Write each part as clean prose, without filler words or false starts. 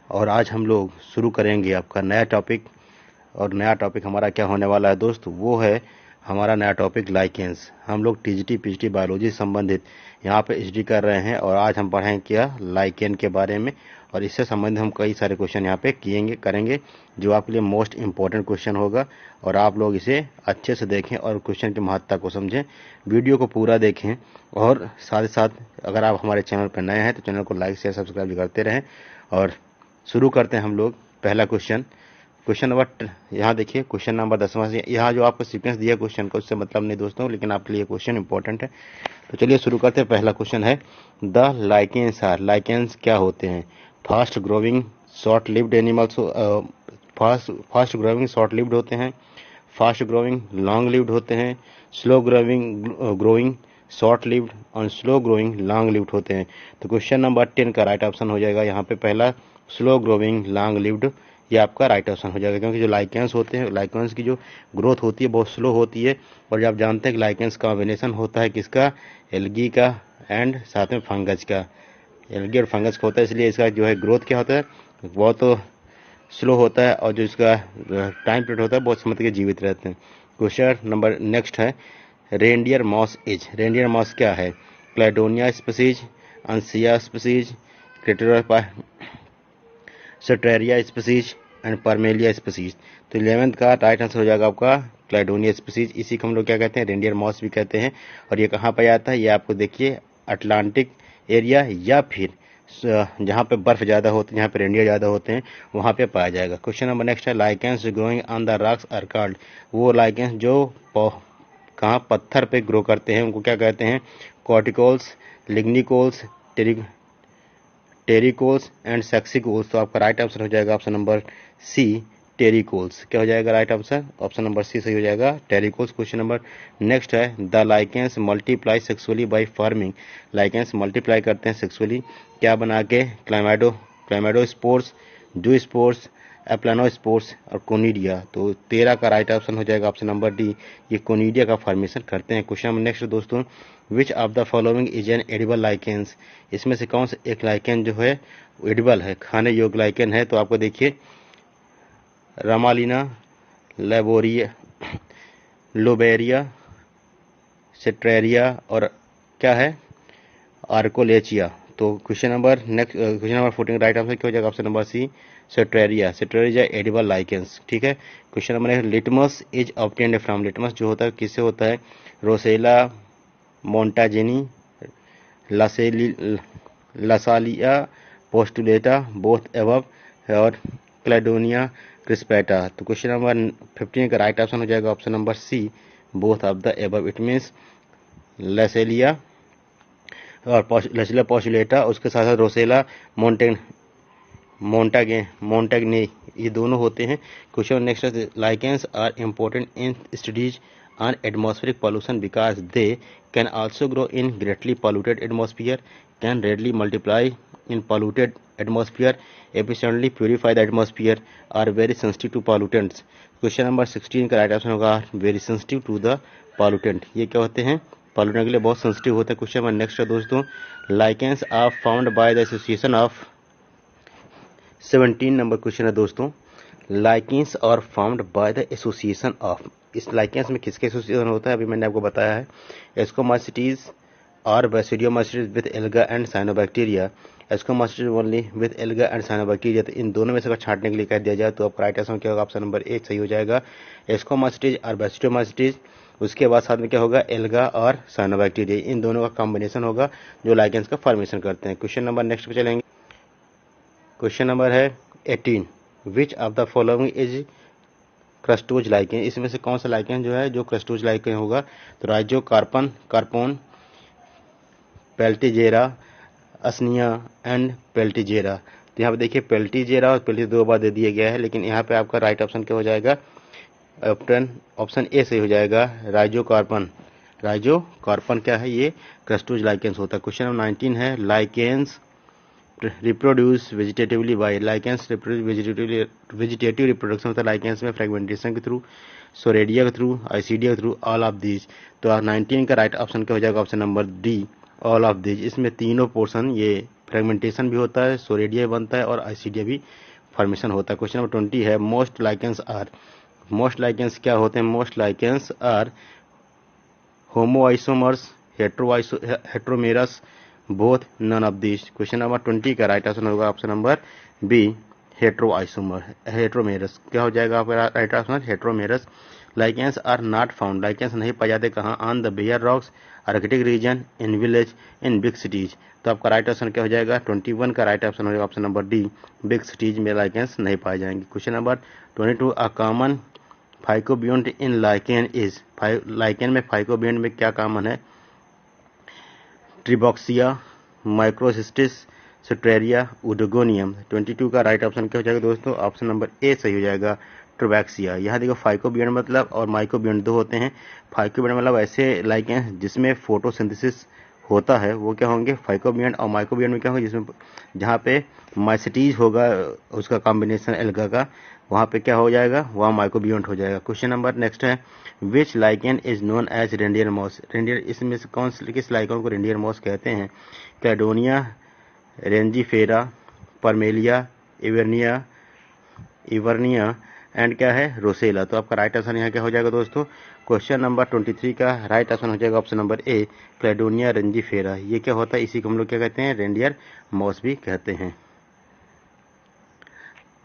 और आज हम लोग शुरू करेंगे आपका नया टॉपिक। और नया टॉपिक हमारा क्या होने वाला है दोस्त, वो है हमारा नया टॉपिक लाइकेंस। हम लोग टीजीटी पीजीटी बायोलॉजी से संबंधित यहाँ पे एचडी कर रहे हैं और आज हम पढ़ेंगे क्या लाइकेन के बारे में। और इससे संबंधित हम कई सारे क्वेश्चन यहाँ पे करेंगे जो आपके लिए मोस्ट इम्पोर्टेंट क्वेश्चन होगा। और आप लोग इसे अच्छे से देखें और क्वेश्चन की महत्ता को समझें, वीडियो को पूरा देखें। और साथ ही साथ अगर आप हमारे चैनल पर नए हैं तो चैनल को लाइक शेयर सब्सक्राइब करते रहें। और शुरू करते हैं हम लोग पहला क्वेश्चन नंबर, यहाँ देखिए क्वेश्चन नंबर 10वां से। यहाँ जो आपको सीक्वेंस दिया क्वेश्चन का उससे मतलब नहीं दोस्तों, लेकिन आपके लिए क्वेश्चन इंपॉर्टेंट है। तो चलिए शुरू करते हैं। पहला क्वेश्चन है द लाइकेंस आर, लाइकेंस क्या होते हैं? Fast growing short lived animals, fast growing short lived होते हैं, फास्ट ग्रोविंग लॉन्ग लिव्ड होते हैं, स्लो ग्रोइंग शॉर्ट लिव्ड और स्लो ग्रोइंग लॉन्ग लिव्ड होते हैं। तो क्वेश्चन नंबर 10 का राइट ऑप्शन हो जाएगा यहाँ पे पहला स्लो ग्रोइंग लॉन्ग लिव्ड, ये आपका राइट ऑप्शन हो जाएगा। क्योंकि जो लाइकेंस होते हैं, लाइकेंस की जो ग्रोथ होती है बहुत स्लो होती है। और जब आप जानते हैं कि लाइकेंस कॉम्बिनेशन होता है किसका, एल्गी का एंड साथ में फंगस का, एल्गी और फंगस का होता है, इसलिए इसका जो है ग्रोथ क्या होता है बहुत स्लो होता है। और जो इसका टाइम पीरियड होता है बहुत समय तक जीवित रहते हैं। क्वेश्चन नंबर नेक्स्ट है reindeer moss is, reindeer moss क्या है? क्लाइडोनिया स्पीसीज, अंसिया स्पीसीज, क्रेटेरा Cetraria species and Parmelia species. तो 11th का राइट आंसर हो जाएगा आपका क्लाइडोनिया स्पीसीज। इसी को हम लोग क्या कहते हैं, रेंडियर मॉस भी कहते हैं। और ये कहाँ पाया जाता है, ये आपको देखिए अटलांटिक एरिया या फिर जहाँ पे बर्फ ज़्यादा होती है, जहाँ पे रेंडियर ज़्यादा होते हैं वहाँ पे पाया जाएगा। क्वेश्चन नंबर नेक्स्ट है lichens growing on the rocks are called, वो लाइकेंस जो कहाँ पत्थर पे ग्रो करते हैं उनको क्या कहते हैं? कॉर्टिकोल्स, लिग्निकोल्स, टेरिकोल्स एंड सेक्सिकोल्स। तो आपका राइट आंसर हो जाएगा ऑप्शन नंबर सी टेरिकोल्स। क्या हो जाएगा right answer? Option number C सही हो जाएगा, टेरिकोल्स। क्वेश्चन नंबर नेक्स्ट है the lichens multiply sexually by forming, lichens multiply करते हैं सेक्सुअली क्या बना के? क्लाइमेडोस्पोर्स, डू स्पोर्स, एप्लानोस्पोर्स और कोनिडिया। तो 13 का राइट ऑप्शन हो जाएगा ऑप्शन नंबर डी, ये कोनिडिया का फॉर्मेशन करते हैं। क्वेश्चन नंबर नेक्स्ट दोस्तों, which of the following is an edible lichens, इसमें से कौन सा एक लाइकेन जो है एडिबल है, खाने योग्य लाइकेन है? तो आपको देखिए रामालिना, लेबोरिया, लोबेरिया, सेट्रेरिया और क्या है आर्कोलेचिया। तो क्वेश्चन नंबर 14 राइट आंसर क्या हो जाएगा? Option number C Cetraria, Cetraria edible lichens. ठीक है। Question number next litmus is obtained from, litmus जो होता है किससे होता है? Roccella montagnei, Lasallia pustulata, both above और क्लेडोनिया क्रिस्पेटा। तो क्वेश्चन नंबर 15 का राइट ऑप्शन हो जाएगा option number C both of the above. It means Lasallia और लसेलिया पोस्टुलेटा, उसके साथ साथ रोसेला मोन्टाग्ने, ये दोनों होते हैं। Question next lichens are important in studies on atmospheric pollution because they can also grow in greatly polluted atmosphere, can readily multiply in polluted atmosphere, efficiently purify the atmosphere, are very sensitive to pollutants। Question number 16 का right option होगा very sensitive to the pollutant, ये क्या होते हैं? Pollutant के लिए बहुत sensitive होता है। क्वेश्चन नंबर नेक्स्ट है दोस्तों lichens are found by the association of, 17 number question है दोस्तों, lichens are found by the association of, इस लाइकेंस में किसके एसोसिएशन होता है? अभी मैंने आपको बताया है एस्कोमाइसिटीज और basidiomycetes with alga and cyanobacteria, ascomycetes only with alga and cyanobacteria. तो इन दोनों में से अगर छांटने के लिए कह दिया जाए तो आपका राइट आंसर क्या होगा? ऑप्शन नंबर ए सही हो जाएगा, एस्कोमाइसिटीज और बेसिडियोमाइसिटीज। उसके बाद साथ में क्या होगा? एल्गा और साइनोबैक्टीरिया, इन दोनों का कॉम्बिनेशन होगा जो लाइकेंस का फॉर्मेशन करते हैं। क्वेश्चन नंबर नेक्स्ट पे चलेंगे। क्वेश्चन नंबर है 18 विच of the following is crustose lichen, इसमें से कौन सा लाइकेन जो है जो क्रस्टोज लाइकेन होगा? तो राइजो कार्पोन, पेल्टिजेरा, असनिया एंड पेल्टिजेरा। तो यहाँ पे देखिए पेल्टिजेरा और पेल्टी 2 बार दे दिया गया है, लेकिन यहाँ पे आपका राइट ऑप्शन क्या हो जाएगा? ऑप्शन ए सही हो जाएगा, राइजो कार्पन क्या है? ये क्रस्टोज लाइकेंस होता है। क्वेश्चन नंबर 19 है lichens reproduce vegetatively by, lichens vegetative reproduction होता है लाइकेंस में फ्रेगमेंटेशन के थ्रू, सोरेडिया के थ्रू, आइसीडिया के थ्रू, ऑल ऑफ दीज। तो 19 का राइट ऑप्शन क्या हो जाएगा? Option number D all of these. इसमें तीनों पोर्शन ये फ्रेगमेंटेशन भी होता है, सोरेडिया बनता है और आइसीडिया भी फॉर्मेशन होता है। क्वेश्चन नंबर 20 है most lichens are. Most lichens क्या होते हैं? Most lichens are homoisomers, heteromerous, both, none of this. Question number 20 का राइट आंसर होगा option number B, heteroisomer, heteromerous. क्या हो जाएगा आपका right answer? Heteromerous. Lichens are not found, lichens नहीं पाए जाते कहाँ? On the bare rocks, Arctic region, in village, in big cities. तो आपका राइट आंसर क्या हो जाएगा? 21 का राइट आंसर होगा option number D, big cities में लाइकेंस नहीं पाए जाएंगे। Question number 22, a common phycobiont in lichen is. Lichen में फाइकोबियंट में क्या कॉमन है? ट्रिबॉक्सिया, माइक्रोसिस्टिस, सिट्रेरिया, उडोगोनियम। 22 का राइट ऑप्शन क्या हो जाएगा दोस्तों? ऑप्शन नंबर ए सही हो जाएगा, ट्रिबॉक्सिया। यहाँ देखो फाइकोबियंट मतलब और माइकोबियंट दो होते हैं। फाइकोबियंट मतलब ऐसे लाइकेन जिसमें फोटोसिंथेसिस होता है, वो क्या होंगे? फाइकोबियंट। और माइकोबियंट में क्या होंगे? जिसमें जहाँ पे माइसिटीज होगा उसका कॉम्बिनेशन एल्गा का, वहाँ पे क्या हो जाएगा? वहाँ माइकोबियंट हो जाएगा। क्वेश्चन नंबर नेक्स्ट है which lichen is known as reindeer moss. Reindeer, इसमें से कौन किस लाइकन को रेंडियर मॉस कहते हैं? क्लेडोनिया, रेंजीफेरा, परमेलिया, इवर्निया, इवर्निया एंड क्या है? रोसेला। तो आपका राइट आंसर यहाँ क्या हो जाएगा दोस्तों? क्वेश्चन नंबर 23 का राइट आंसर हो जाएगा ऑप्शन नंबर ए, क्लेडोनिया रेंजीफेरा। ये क्या होता है? इसी को हम लोग क्या कहते हैं? रेंडियर मॉस भी कहते हैं।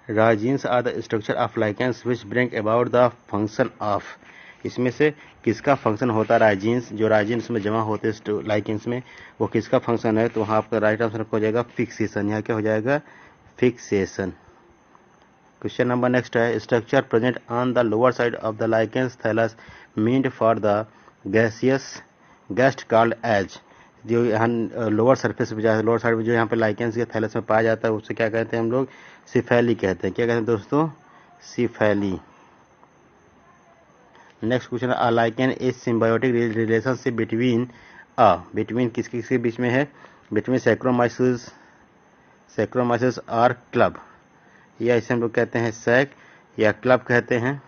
Rhizines are the structure of lichens which bring about the function of. इसमें से किसका फंक्शन होता है? राइजीन्स, जो राइजीन्स में जमा होते हैं लाइकेंस में, वो किसका फंक्शन है? तो वहाँ आपका राइट आंसर हो जाएगा फिक्सेशन। यहाँ क्या हो जाएगा? फिक्सेशन। क्वेश्चन नंबर नेक्स्ट है structure present on the lower side of the lichens thallus meant for the gaseous guest called as. जो यहाँ लोअर सरफेस पे लोअर साइड में जो यहाँ पे लाइकेंस के थैलस में पाया जाता है उससे क्या कहते हैं हम लोग? सिफैली कहते हैं। क्या कहते हैं दोस्तों? Cyphellae. Next question, a lichen is symbiotic relationship between between किसके किसके बीच में है? बिटवीन सैक्रोमाइसिस और क्लब, या इसे हम लोग कहते हैं सैक या क्लब कहते हैं।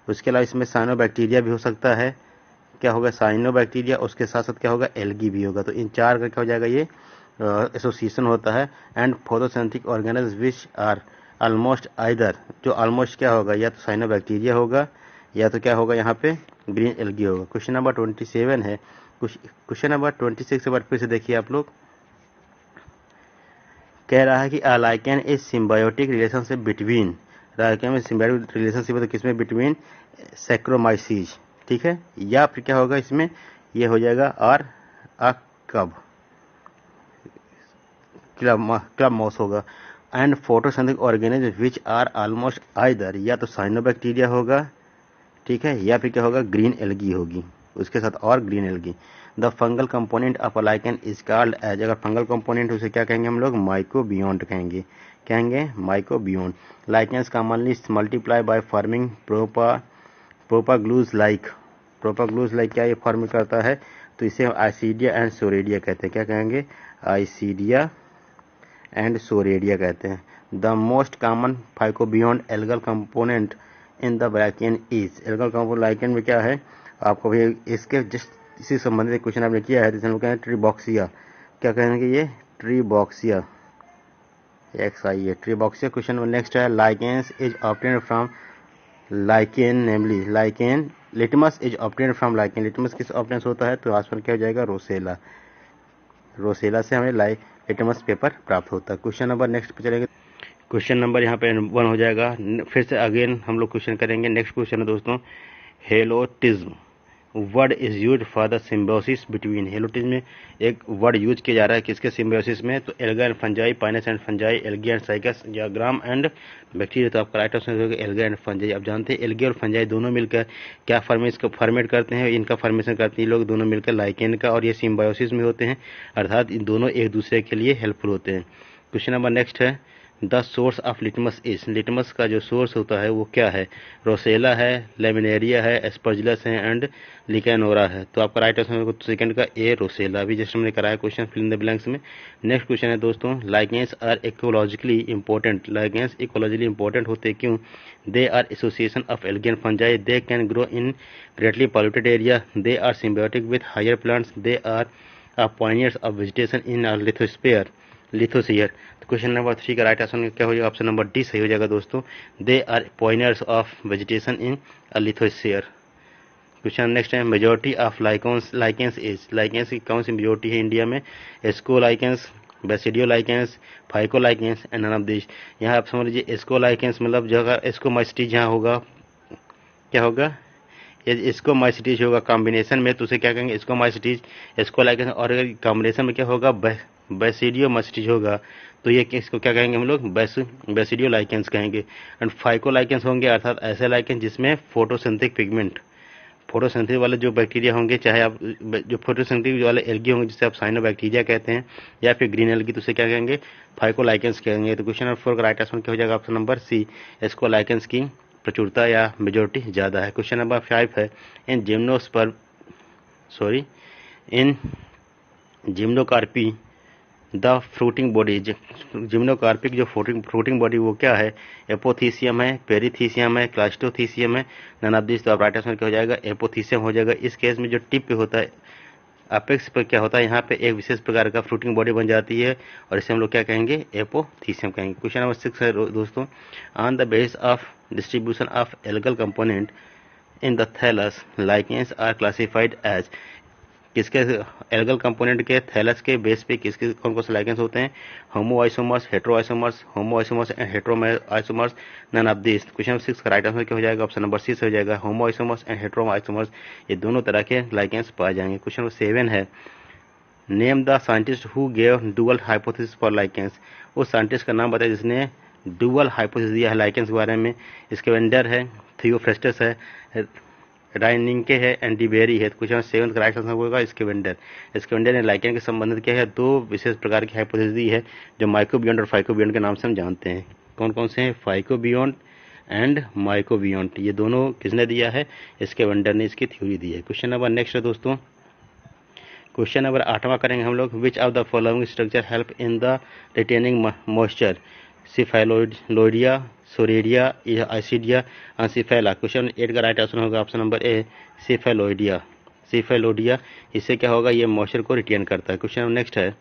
उसके अलावा इसमें साइनोबैक्टीरिया भी हो सकता है। क्या होगा? साइनोबैक्टीरिया। उसके साथ साथ क्या होगा? एल्गी भी होगा। तो इन चार का क्या हो जाएगा? ये एसोसिएशन होता है। And photosynthetic organism which are almost either, जो ऑलमोस्ट क्या होगा? या तो साइनोबैक्टीरिया होगा या तो क्या होगा? यहाँ पे ग्रीन एल्गी होगा। क्वेश्चन नंबर 27 है। क्वेश्चन नंबर 26 के बाद फिर से देखिए आप लोग, कह रहा है कि a lichen is symbiotic relationship between. Lichen में सिम्बायोटिक रिलेशनशिप है तो किसमें? बिटवीन सैक्रोमाइसीज, ठीक है। या फिर क्या होगा इसमें? ये हो जाएगा और अ क्लब मॉस होगा। And photosynthetic organism which are almost either, या तो साइनोबैक्टीरिया होगा, ठीक है, या फिर क्या होगा? ग्रीन एल्गी होगी उसके साथ और green algae. The fungal component of a lichen is called as. अगर फंगल कंपोनेंट उसे क्या कहेंगे हम लोग? माइकोबियोन्ट कहेंगे। कहेंगे mycobiont. Lichens commonly multiply by forming propagules like. Propagules like क्या ये फॉर्म करता है? तो इसे आइसीडिया एंड सोरेडिया कहते हैं। क्या कहेंगे? आइसीडिया एंड सोरेडिया कहते हैं। The most common phycobiont algal component in the lichen is. Algal component lichen में क्या है? आपको भी इसके जस्ट इसी संबंधित क्वेश्चन आपने किया है, जिसे हम कहें ट्रीबॉक्सिया। क्या कहेंगे? ये ट्रीबॉक्सिया, XI है ट्रीबॉक्सिया। क्वेश्चन नेक्स्ट है lichens is obtained from lichen, namely lichen. Litmus is obtained from lichen. Litmus किस ऑब्टेन होता है? तो आंसर क्या हो जाएगा? रोसेला। रोसेला से हमें लिटमस पेपर प्राप्त होता है। क्वेश्चन नंबर नेक्स्ट पे चलेंगे। क्वेश्चन नंबर यहाँ पे 1 हो जाएगा। फिर से अगेन हम लोग क्वेश्चन करेंगे। नेक्स्ट क्वेश्चन है दोस्तों, helotism word is use for the symbiosis between. Helotism में एक वर्ड यूज किया जा रहा है किसके सिम्बायोसिस में? तो alga and fungi, Pinus and fungi, algae and cycas, या ग्राम एंड बैक्टीरिया। तो आपका राइट आंसर होगा एल्गा एंड फंजाई। आप जानते हैं एल्गी और फंजाई दोनों मिलकर क्या फॉर्मेट करते हैं? इनका फॉर्मेशन करते हैं लोग दोनों मिलकर लाइकेन का, और ये सिम्बायोसिस में होते हैं, अर्थात इन दोनों एक दूसरे के लिए हेल्पफुल होते हैं। क्वेश्चन नंबर नेक्स्ट है the source of litmus is. Litmus का जो सोर्स होता है वो क्या है? रोसेला है, लेमिनेरिया है, एस्परजिलस है एंड लिकेनोरा है। तो आपका राइट आंसर सेकंड का ए, रोसेला। अभी जस्ट हमने कराया question fill in the blanks में। नेक्स्ट क्वेश्चन है दोस्तों, lichens are ecologically important. Lichens ecologically important होते क्यों? They are association of algae and fungi, they can grow in greatly polluted area, they are symbiotic with higher plants, they are pioneers of vegetation in a lithosphere. Lithosere. तो question number 3 का right answer क्या हो जाएगा? Option number D सही हो जाएगा दोस्तों। They are pioneers of vegetation in a lithosere. Question next है, majority of lichens is, lichens की कौन सी मेजोरिटी है इंडिया में? Asco lichens, basidio lichens, phyco lichens and none of this. यहाँ आप समझ लीजिए एस्को लाइकेंस मतलब जगह एस्कोमाइसिटीज यहाँ होगा, क्या होगा? एस्कोमाइसिटीज होगा कॉम्बिनेशन में, तो उसे क्या कहेंगे? एस्कोमाइसिटीज, एस्कोलाइकेंस। और अगर कॉम्बिनेशन में क्या होगा? बेसिडियोमाइसिटीज होगा, तो ये इसको क्या कहेंगे हम लोग? बेसिडियो लाइकेंस कहेंगे। एंड फाइको लाइकेंस होंगे अर्थात ऐसे लाइकेंस जिसमें फोटोसिंथेटिक पिगमेंट, फोटोसिंथेसिस वाले जो बैक्टीरिया होंगे, चाहे आप जो फोटोसिंथेसिस वाले एल्गी होंगे जिसे आप साइनोबैक्टीरिया कहते हैं, या फिर ग्रीन एल्गी, तो उसे क्या कहेंगे? फाइकोलाइकेंस कहेंगे। तो क्वेश्चन नंबर 4 का राइट आंसर क्या हो जाएगा? ऑप्शन नंबर सी, एस्कोलाइकेंस की प्रचुरता या मेजोरिटी ज़्यादा है। क्वेश्चन नंबर 5 है, इन इन जिम्नोकार्पी द फ्रूटिंग बॉडी, जिम्नोकार्पिक जो फ्रूटिंग बॉडी वो क्या है? एपोथीसियम है, पेरीथीसियम है, क्लास्टोथीसियम है, नन ऑफ दिस। तो आप राइट आंसर क्या हो जाएगा? एपोथीसियम हो जाएगा। इस केस में जो टिप पे होता है, अपेक्स पर क्या होता है? यहाँ पे एक विशेष प्रकार का फ्रूटिंग बॉडी बन जाती है और इसे हम लोग क्या कहेंगे? एपोथीसियम कहेंगे। क्वेश्चन नंबर 6 है दोस्तों, on the base of distribution of algal component in the thallus, lichens are classified as, किसके एल्गल कंपोनेंट के थैलस के बेस पे किसके कौन कौन से लाइकेंस होते हैं? Homoisomers, heteroisomers, homoisomers and heteroisomers, none of this. Question number 6 का राइट आंसर क्या हो जाएगा? ऑप्शन नंबर सी से हो जाएगा, होमोआइसोमर्स एंड हेटेरोआइसोमर्स, ये दोनों तरह के लाइकेंस पाए जाएंगे। क्वेश्चन नंबर 7 है, name the scientist who gave dual hypothesis for lichens, उस साइंटिस्ट का नाम बताए जिसने डुअल हाइपोथेसिस दिया है लाइकेंस के बारे में। स्केवेंडर है, थियोफ्रेस्टस है, राइनिंके है, एंड डिबेरी है। क्वेश्चन 7 का राइट आंसर होगा स्केवेंडर। स्केवेंडर ने लाइकेन के संबंधित क्या है? दो विशेष प्रकार की हाइपोथेसिस दी है जो माइक्रोबियोन्ट और फाइकोबियोन्ट के नाम से हम जानते हैं। कौन कौन से हैं? फाइकोबियोन्ट एंड माइक्रोबियोन्ट, ये दोनों किसने दिया है? स्केवेंडर ने इसकी थ्योरी दी है। क्वेश्चन नंबर नेक्स्ट है दोस्तों, क्वेश्चन नंबर 8वां करेंगे हम लोग, which of the following structure help in the retaining moisture? Cephalodia, soredia, isidia, encephala. Question 8 का राइट आंसर होगा option number A, cephalodia. Cephalodia, इससे क्या होगा? ये मॉइस्चर को रिटेन करता है। क्वेश्चन नेक्स्ट है,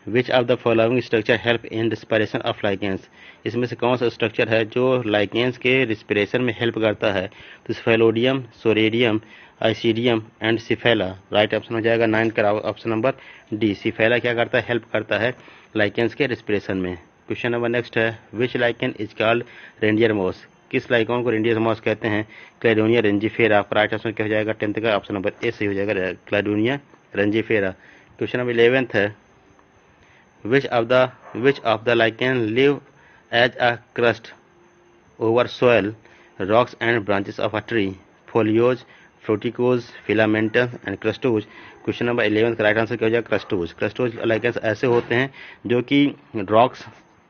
विच of the following structure help in respiration of lichens? इसमें से कौन सा स्ट्रक्चर है जो लाइकेंस के रिस्पिरेशन में हेल्प करता है? तो सिफेलोडियम, सोरेडियम, आइसिडियम एंड सिफेला। राइट ऑप्शन हो जाएगा 9 का ऑप्शन नंबर डी, सिफेला क्या करता है? हेल्प करता है लाइकेंस के रिस्पिरेशन में। क्वेश्चन नंबर नेक्स्ट है, which lichen is called reindeer moss? किस लाइकॉन को रेंडियर मॉस कहते हैं? क्लैडोनिया रेंजिफेरा। आपका राइट आंसर क्या हो जाएगा? 10th का ऑप्शन नंबर ए सही हो जाएगा, क्लैडोनिया रेंजिफेरा। क्वेश्चन नंबर 11th है, which of the lichen live as a crust over soil, rocks and branches of a tree? Foliage, fruticose, filamentous and crustose। Question number 11 का right answer क्या हो जाएगा? Crustose. Crustose lichens ऐसे होते हैं जो कि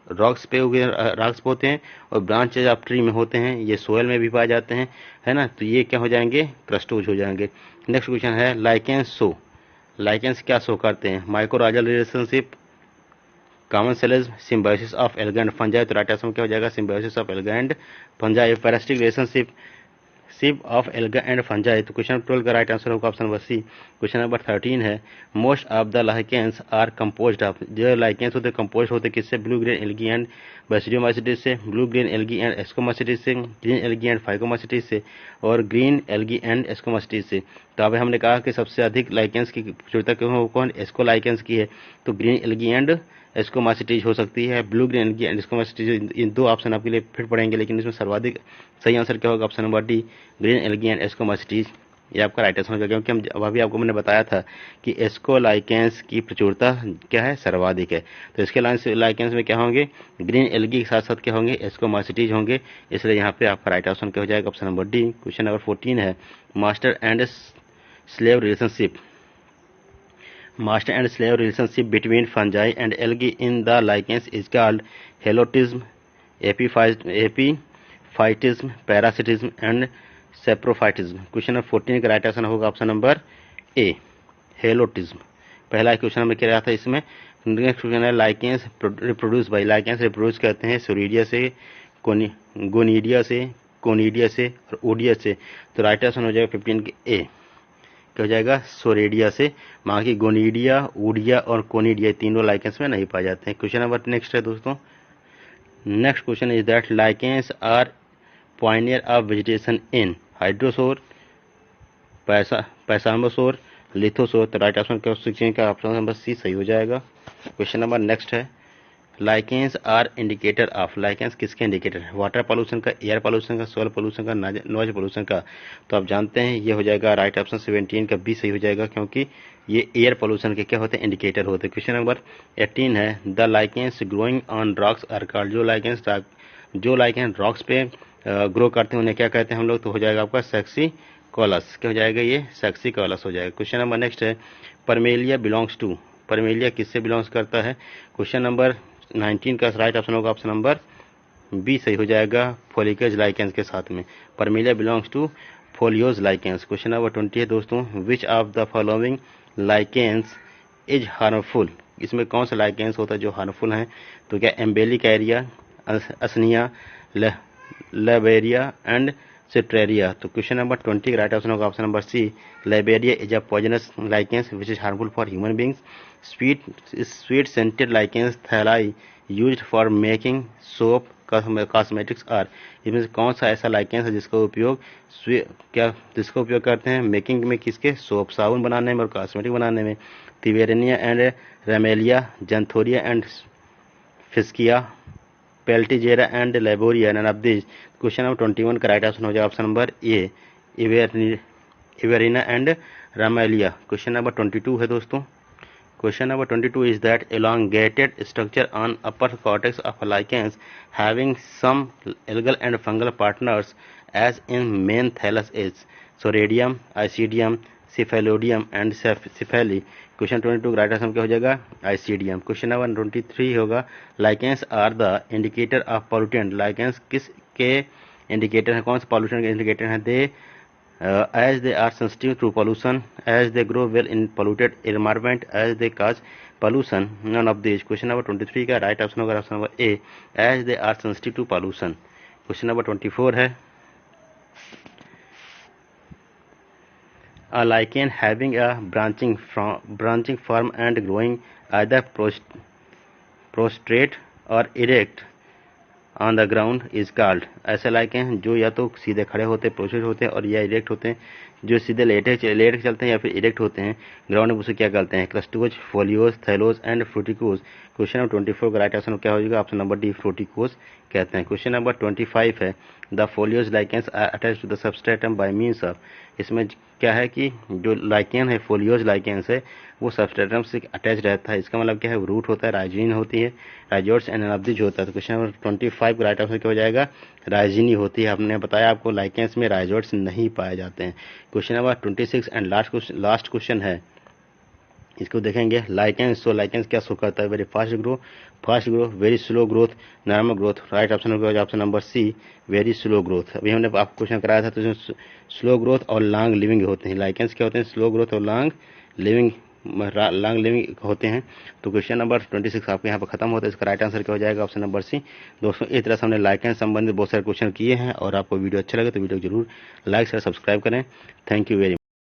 रॉक्स पे होते हैं और ब्रांचेज ऑफ ट्री में होते हैं, ये सोयल में भी पाए जाते हैं, है ना? तो ये क्या हो जाएंगे? क्रस्टोज हो जाएंगे। नेक्स्ट क्वेश्चन है, लाइकेंस क्या शो करते हैं? माइकोराइजल रिलेशनशिप, कॉमन सेलेज, symbiosis of alga and fungi. तो राइट आंसर क्या हो जाएगा? Symbiosis of alga and fungi. Parasitic relationship of alga and fungi. तो क्वेश्चन 12 का राइट आंसर होगा option number C. Question number 13 है, most of the lichens are composed of, जो lichens होते कंपोज होते किससे? Blue green algae and basidiomycetes से, blue green algae and ascomycetes से, ग्रीन एल्गी एंड फाइकोमाइसिटीज से और ग्रीन एल्गी एंड एस्कोमाइसिटीज से। तो अब हमने कहा कि सबसे अधिक लाइकेंस की प्रचुरता कौन? एस्कोलाइकेंस की है, तो ग्रीन एल्गी एंड एस्कोमाइसिटीज हो सकती है, blue green algae and ascomycetes. इन दो ऑप्शन आपके लिए फिर पड़ेंगे, लेकिन इसमें सर्वाधिक सही आंसर क्या होगा? Option number D, green algae and ascomycetes, ये आपका राइट आंसर होगा। क्योंकि हम अभी आपको मैंने बताया था कि एस्कोलाइकेंस की प्रचुरता क्या है? सर्वाधिक है। तो इसके लाइकेंस में क्या होंगे? ग्रीन एल्गी के साथ साथ क्या होंगे? एस्कोमाइसिटीज होंगे, इसलिए यहाँ पे आपका राइट आंसर क्या हो जाएगा? Option number D. Question number 14 है, master and slave relationship between fungi and algae in the lichens is called helotism, epiphytism, parasitism and saprophytism। Question number 14 का राइट आंसर होगा ऑप्शन नंबर ए, हेलोटिज्म। पहला question number क्या रहा था इसमें? Next question है, lichens reproduce by, lichens reproduce करते हैं सोरिडिया से, गोनीडिया से, कोनीडिया से और ओडिया से। तो राइट आंसर हो जाएगा 15 के ए। क्या हो जाएगा, सोरेडिया से। बाकी गोनीडिया, ऊडिया और कोनीडिया तीनों लाइकेंस में नहीं पाए जाते हैं। क्वेश्चन नंबर नेक्स्ट है दोस्तों। Next question is that lichens are pioneer of vegetation in hydrosere, psammosere, lithosere. तो राइट ऑप्शन का ऑप्शन नंबर सी सही हो जाएगा। क्वेश्चन नंबर नेक्स्ट है lichens are indicator of, lichens किसके इंडिकेटर है, वाटर पॉल्यूशन का, एयर पॉल्यूशन का, सोयल पॉल्यूशन का, नॉइज पॉल्यूशन का। तो आप जानते हैं ये हो जाएगा राइट ऑप्शन 17 का बी सही हो जाएगा, क्योंकि ये एयर पॉल्यूशन के क्या होते हैं, इंडिकेटर होते हैं। क्वेश्चन नंबर 18 है the lichens growing on rocks are called, जो लाइकेंस रॉक्स पे ग्रो करते हैं उन्हें क्या कहते हैं हम लोग, तो हो जाएगा आपका सेक्सी कॉलस। क्या हो जाएगा, ये सेक्सी कॉलस हो जाएगा। क्वेश्चन नंबर नेक्स्ट है परमेलिया बिलोंग्स टू, परमेलिया किससे बिलोंग्स करता है। क्वेश्चन नंबर 19 का राइट ऑप्शन होगा ऑप्शन नंबर बी सही हो जाएगा, फोलिकेज लाइकेंस के साथ में। Parmelia belongs to foliose lichens. Question number 20 है दोस्तों which of the following lichens is harmful, इसमें कौन सा लाइकेंस होता है जो हार्मफुल है। तो क्या एम्बेलिकैरिया, असनिया, लेबेरिया एंड सिट्रेरिया। तो क्वेश्चन नंबर 20 का राइट ऑप्शन होगा option number C, Lobaria is a poisonous lichens which is harmful for human beings. Sweet scented lichens thalli used for making soap cosmetics are, इसमें से कौन सा ऐसा लाइकेंस है जिसका उपयोग जिसका उपयोग करते हैं मेकिंग में, किसके, सोप साबुन बनाने में और कॉस्मेटिक बनाने में। Evernia and Ramalina, Xanthoria and Physcia, Peltigera and Lobaria. None of this. Question number 21 का राइट ऑप्शन हो जाएगा option number A, Evernia and Ramalina. Question number 22 है दोस्तों। Question number 22 is that elongated structure on upper cortex of lichens having some algal and fungal partners as in main thallus is Soradium, Isidium, Cephalodium and Cephali। Question 22 right answer क्या हो जाएगा, isidium. Question number 23 होगा lichens are the indicator of pollutant, lichens किस के indicator है, कौन से pollution के इंडिकेटर हैं। दे as they are sensitive to pollution, as they grow well in polluted environment, as they cause pollution, none of these। Question number 23 का right option होगा option number A, as they are sensitive to pollution। Question number 24 है a lichen having a branching form and growing either prostrate or erect on the ground is called, ऐसे लाइकें हैं जो या तो सीधे खड़े होते हैं, प्रोस्ट्रेट होते हैं, और या इरेक्ट होते हैं, जो सीधे लेट के चलते हैं या फिर इरेक्ट होते हैं ग्राउंड में, उसे क्या कहते हैं, crustose, foliose, thallose and fruticose. Question number 24 का राइट आंसर क्या हो जाएगा ऑप्शन नंबर डी, फ्रूटिकोज कहते हैं। क्वेश्चन नंबर 25 है the foliose lichens are attach to the substratum by means of, इसमें क्या है कि जो लाइकेन है, फोलियोज लाइकेंस है, वो सबस्ट्रेटम से अटैच रहता है। इसका मतलब क्या है, रूट होता है, राइजिन होती है, राइजोट्स एंड एनाब्दिज होता है। तो क्वेश्चन नंबर 25 का राइट आंसर क्या हो जाएगा, राइजिनी होती है। हमने बताया आपको लाइकेंस में राइजोट्स नहीं पाए जाते हैं। Question number 26 and last question है, इसको देखेंगे लाइकेंस। तो लाइकेंस क्या शो करता है, very fast grow, very slow growth, normal growth. Right option होगा option number C, very slow growth. अभी हमने आपको क्वेश्चन कराया था तो इसमें स्लो ग्रोथ और लॉन्ग लिविंग होते हैं। लाइकेंस क्या होते हैं, स्लो ग्रोथ और लॉन्ग लिविंग होते हैं। तो क्वेश्चन नंबर 26 आपके यहाँ पर खत्म होता है। इसका राइट आंसर क्या हो जाएगा ऑप्शन नंबर सी। दोस्तों इस तरह से हमने लाइकेंस संबंधित बहुत सारे क्वेश्चन किए हैं, और आपको वीडियो अच्छा लगे तो वीडियो जरूर लाइक शेयर सब्सक्राइब करें। Thank you very much.